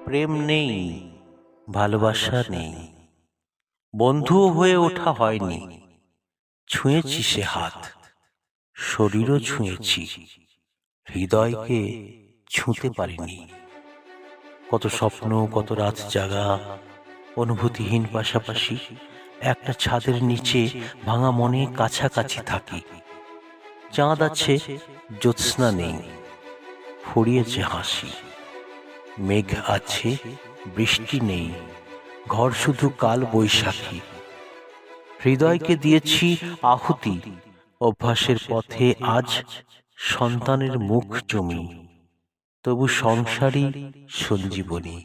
প্রেম নেই, ভালোবাসা নেই, বন্ধুও হয়ে ওঠা হয়নি। ছুঁয়েছি সে হাত, শরীরও ছুঁয়েছি, হৃদয়কে ছুঁতে পারিনি। কত স্বপ্ন, কত রাত জাগা, অনুভূতিহীন পাশাপাশি, একটা ছাদের নিচে ভাঙা মনে কাছাকাছি থাকি। চাঁদ আছে, জ্যোৎস্না নেই, ফুরিয়েছে হাসি। মেঘ আছে, বৃষ্টি নেই, ঘর শুধু কাল বৈশাখী। হৃদয়কে দিয়েছি আহুতি, অভ্যাসের পথে আজ সন্তানের মুখ জমি, তবু সংসারই সঞ্জীবনী।